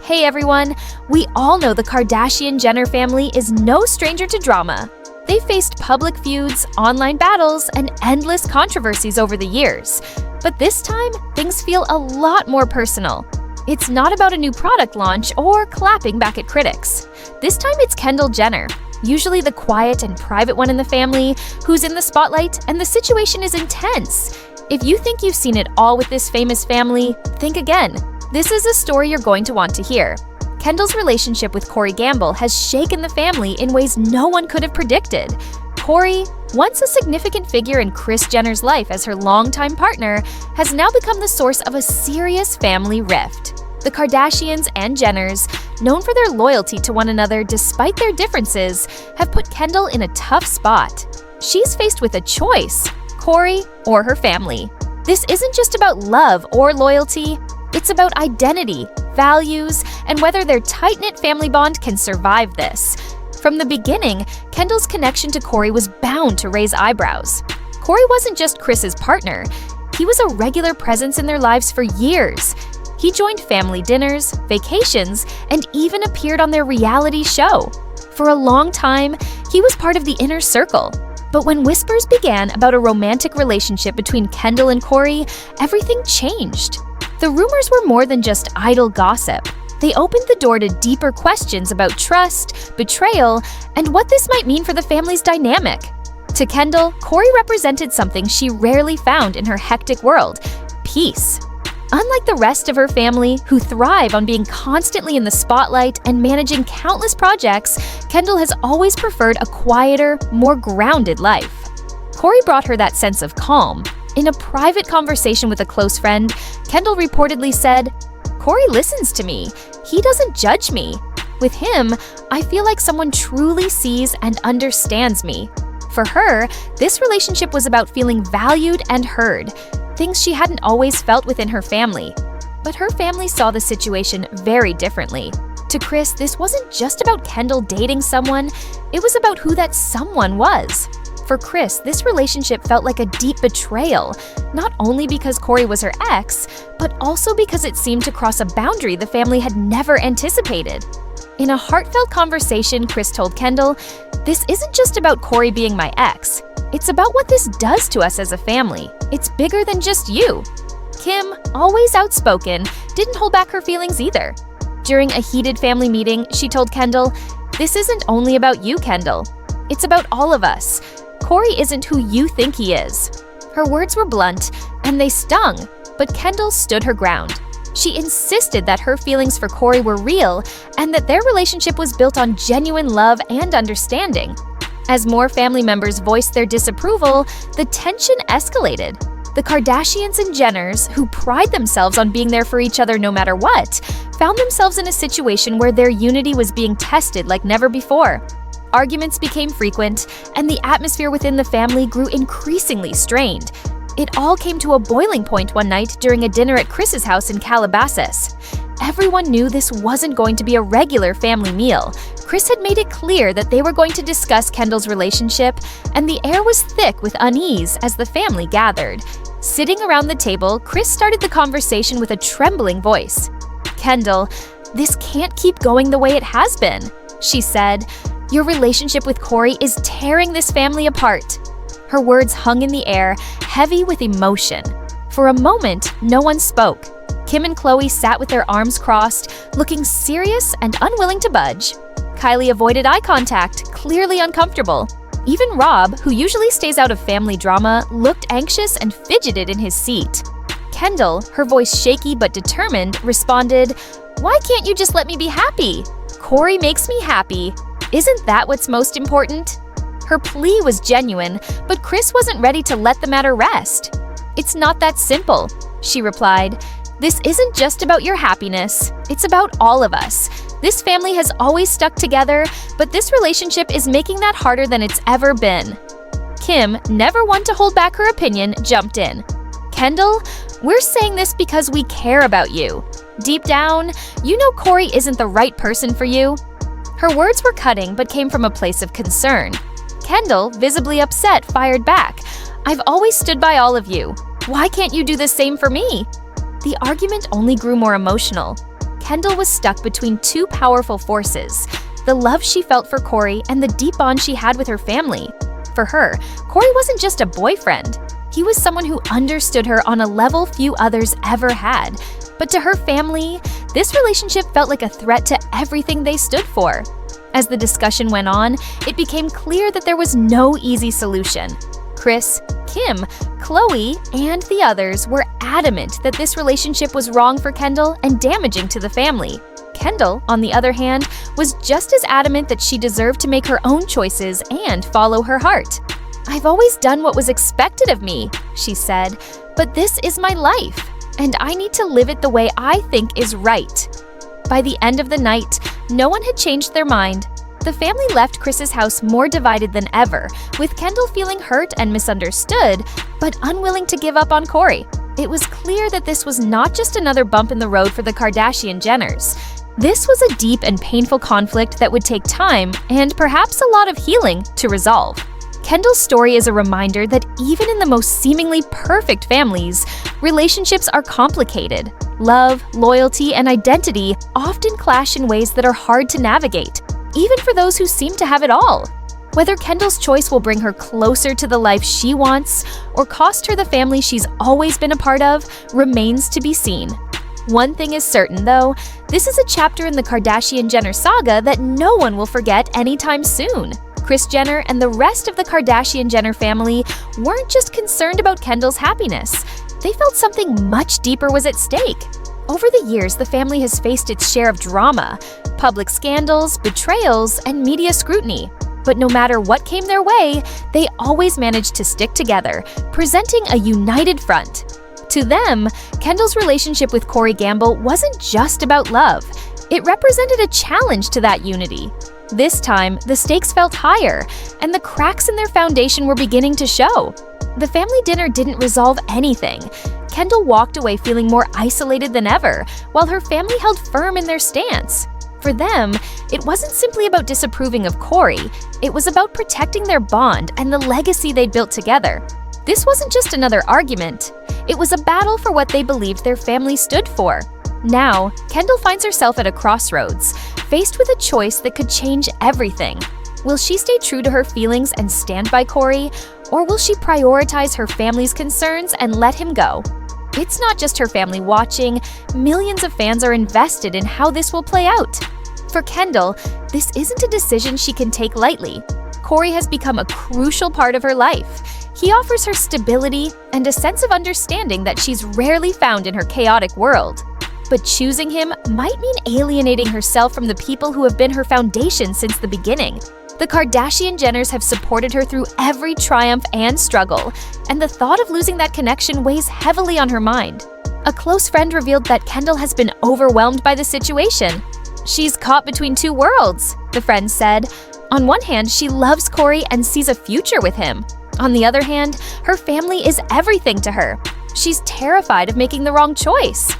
Hey everyone! We all know the Kardashian-Jenner family is no stranger to drama. They faced public feuds, online battles, and endless controversies over the years. But this time, things feel a lot more personal. It's not about a new product launch or clapping back at critics. This time it's Kendall Jenner, usually the quiet and private one in the family, who's in the spotlight, and the situation is intense. If you think you've seen it all with this famous family, think again. This is a story you're going to want to hear. Kendall's relationship with Corey Gamble has shaken the family in ways no one could have predicted. Corey, once a significant figure in Kris Jenner's life as her longtime partner, has now become the source of a serious family rift. The Kardashians and Jenners, known for their loyalty to one another despite their differences, have put Kendall in a tough spot. She's faced with a choice: Corey or her family. This isn't just about love or loyalty. It's about identity, values, and whether their tight-knit family bond can survive this. From the beginning, Kendall's connection to Corey was bound to raise eyebrows. Corey wasn't just Kris's partner. He was a regular presence in their lives for years. He joined family dinners, vacations, and even appeared on their reality show. For a long time, he was part of the inner circle. But when whispers began about a romantic relationship between Kendall and Corey, everything changed. The rumors were more than just idle gossip. They opened the door to deeper questions about trust, betrayal, and what this might mean for the family's dynamic. To Kendall, Corey represented something she rarely found in her hectic world: peace. Unlike the rest of her family, who thrive on being constantly in the spotlight and managing countless projects, Kendall has always preferred a quieter, more grounded life. Corey brought her that sense of calm. In a private conversation with a close friend, Kendall reportedly said, "Corey listens to me. He doesn't judge me. With him, I feel like someone truly sees and understands me." For her, this relationship was about feeling valued and heard, things she hadn't always felt within her family. But her family saw the situation very differently. To Kris, this wasn't just about Kendall dating someone, it was about who that someone was. For Kris, this relationship felt like a deep betrayal, not only because Corey was her ex, but also because it seemed to cross a boundary the family had never anticipated. In a heartfelt conversation, Kris told Kendall, "This isn't just about Corey being my ex. It's about what this does to us as a family. It's bigger than just you." Kim, always outspoken, didn't hold back her feelings either. During a heated family meeting, she told Kendall, "This isn't only about you, Kendall. It's about all of us. Corey isn't who you think he is." Her words were blunt, and they stung, but Kendall stood her ground. She insisted that her feelings for Corey were real and that their relationship was built on genuine love and understanding. As more family members voiced their disapproval, the tension escalated. The Kardashians and Jenners, who pride themselves on being there for each other no matter what, found themselves in a situation where their unity was being tested like never before. Arguments became frequent, and the atmosphere within the family grew increasingly strained. It all came to a boiling point one night during a dinner at Kris's house in Calabasas. Everyone knew this wasn't going to be a regular family meal. Kris had made it clear that they were going to discuss Kendall's relationship, and the air was thick with unease as the family gathered. Sitting around the table, Kris started the conversation with a trembling voice. "Kendall, this can't keep going the way it has been," she said. "Your relationship with Corey is tearing this family apart." Her words hung in the air, heavy with emotion. For a moment, no one spoke. Kim and Khloe sat with their arms crossed, looking serious and unwilling to budge. Kylie avoided eye contact, clearly uncomfortable. Even Rob, who usually stays out of family drama, looked anxious and fidgeted in his seat. Kendall, her voice shaky but determined, responded, "Why can't you just let me be happy? Corey makes me happy. Isn't that what's most important?" Her plea was genuine, but Kris wasn't ready to let the matter rest. "It's not that simple," she replied. "This isn't just about your happiness. It's about all of us. This family has always stuck together, but this relationship is making that harder than it's ever been." Kim, never one to hold back her opinion, jumped in. "Kendall, we're saying this because we care about you. Deep down, you know Corey isn't the right person for you." Her words were cutting but came from a place of concern. Kendall, visibly upset, fired back, "I've always stood by all of you. Why can't you do the same for me?" The argument only grew more emotional. Kendall was stuck between two powerful forces: the love she felt for Corey and the deep bond she had with her family. For her, Corey wasn't just a boyfriend. He was someone who understood her on a level few others ever had. But to her family, this relationship felt like a threat to everything they stood for. As the discussion went on, it became clear that there was no easy solution. Kris, Kim, Chloe, and the others were adamant that this relationship was wrong for Kendall and damaging to the family. Kendall, on the other hand, was just as adamant that she deserved to make her own choices and follow her heart. "I've always done what was expected of me," she said, "but this is my life, and I need to live it the way I think is right." By the end of the night, no one had changed their mind. The family left Kris's house more divided than ever, with Kendall feeling hurt and misunderstood, but unwilling to give up on Corey. It was clear that this was not just another bump in the road for the Kardashian Jenners. This was a deep and painful conflict that would take time and perhaps a lot of healing to resolve. Kendall's story is a reminder that even in the most seemingly perfect families, relationships are complicated. Love, loyalty, and identity often clash in ways that are hard to navigate, even for those who seem to have it all. Whether Kendall's choice will bring her closer to the life she wants or cost her the family she's always been a part of remains to be seen. One thing is certain, though, this is a chapter in the Kardashian Jenner saga that no one will forget anytime soon. Kris Jenner and the rest of the Kardashian Jenner family weren't just concerned about Kendall's happiness. They felt something much deeper was at stake. Over the years, the family has faced its share of drama, public scandals, betrayals, and media scrutiny. But no matter what came their way, they always managed to stick together, presenting a united front. To them, Kendall's relationship with Corey Gamble wasn't just about love. It represented a challenge to that unity. This time, the stakes felt higher, and the cracks in their foundation were beginning to show. The family dinner didn't resolve anything. Kendall walked away feeling more isolated than ever, while her family held firm in their stance. For them, it wasn't simply about disapproving of Corey, it was about protecting their bond and the legacy they'd built together. This wasn't just another argument, it was a battle for what they believed their family stood for. Now, Kendall finds herself at a crossroads, faced with a choice that could change everything. Will she stay true to her feelings and stand by Corey, or will she prioritize her family's concerns and let him go? It's not just her family watching, millions of fans are invested in how this will play out. For Kendall, this isn't a decision she can take lightly. Corey has become a crucial part of her life. He offers her stability and a sense of understanding that she's rarely found in her chaotic world. But choosing him might mean alienating herself from the people who have been her foundation since the beginning. The Kardashian Jenners have supported her through every triumph and struggle, and the thought of losing that connection weighs heavily on her mind. A close friend revealed that Kendall has been overwhelmed by the situation. "She's caught between two worlds," the friend said. On one hand, she loves Corey and sees a future with him. On the other hand, her family is everything to her. She's terrified of making the wrong choice.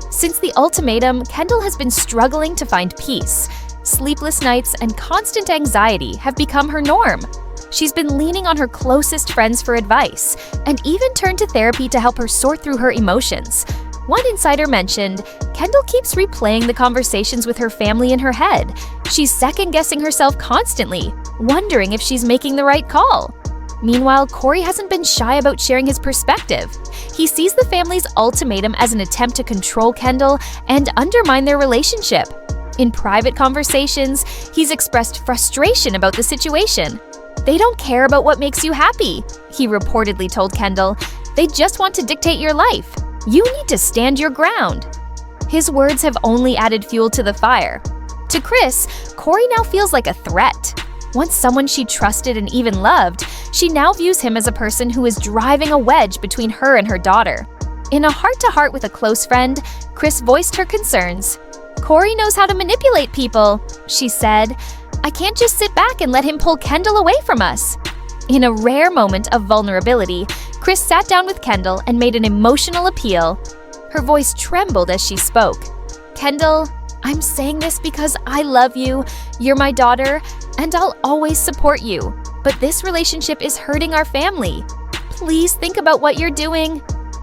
Since the ultimatum, Kendall has been struggling to find peace. Sleepless nights and constant anxiety have become her norm. She's been leaning on her closest friends for advice, and even turned to therapy to help her sort through her emotions. One insider mentioned, Kendall keeps replaying the conversations with her family in her head. She's second-guessing herself constantly, wondering if she's making the right call. Meanwhile, Corey hasn't been shy about sharing his perspective. He sees the family's ultimatum as an attempt to control Kendall and undermine their relationship. In private conversations, he's expressed frustration about the situation. "They don't care about what makes you happy," he reportedly told Kendall. "They just want to dictate your life. You need to stand your ground." His words have only added fuel to the fire. To Kris, Corey now feels like a threat. Once someone she trusted and even loved, she now views him as a person who is driving a wedge between her and her daughter. In a heart-to-heart with a close friend, Kris voiced her concerns. "Corey knows how to manipulate people," she said. "I can't just sit back and let him pull Kendall away from us." In a rare moment of vulnerability, Kris sat down with Kendall and made an emotional appeal. Her voice trembled as she spoke. "Kendall, I'm saying this because I love you, you're my daughter, and I'll always support you. But this relationship is hurting our family. Please think about what you're doing."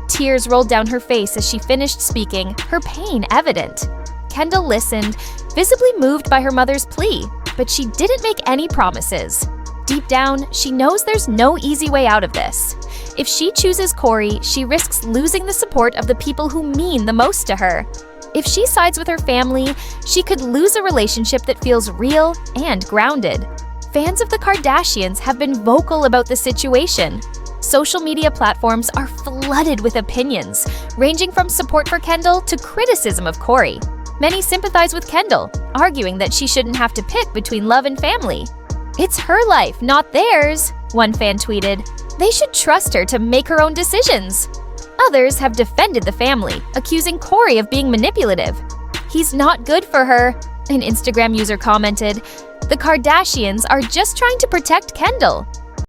Tears rolled down her face as she finished speaking, her pain evident. Kendall listened, visibly moved by her mother's plea, but she didn't make any promises. Deep down, she knows there's no easy way out of this. If she chooses Corey, she risks losing the support of the people who mean the most to her. If she sides with her family, she could lose a relationship that feels real and grounded. Fans of the Kardashians have been vocal about the situation. Social media platforms are flooded with opinions, ranging from support for Kendall to criticism of Corey. Many sympathize with Kendall, arguing that she shouldn't have to pick between love and family. "It's her life, not theirs," one fan tweeted. "They should trust her to make her own decisions." Others have defended the family, accusing Corey of being manipulative. "He's not good for her," an Instagram user commented. "The Kardashians are just trying to protect Kendall."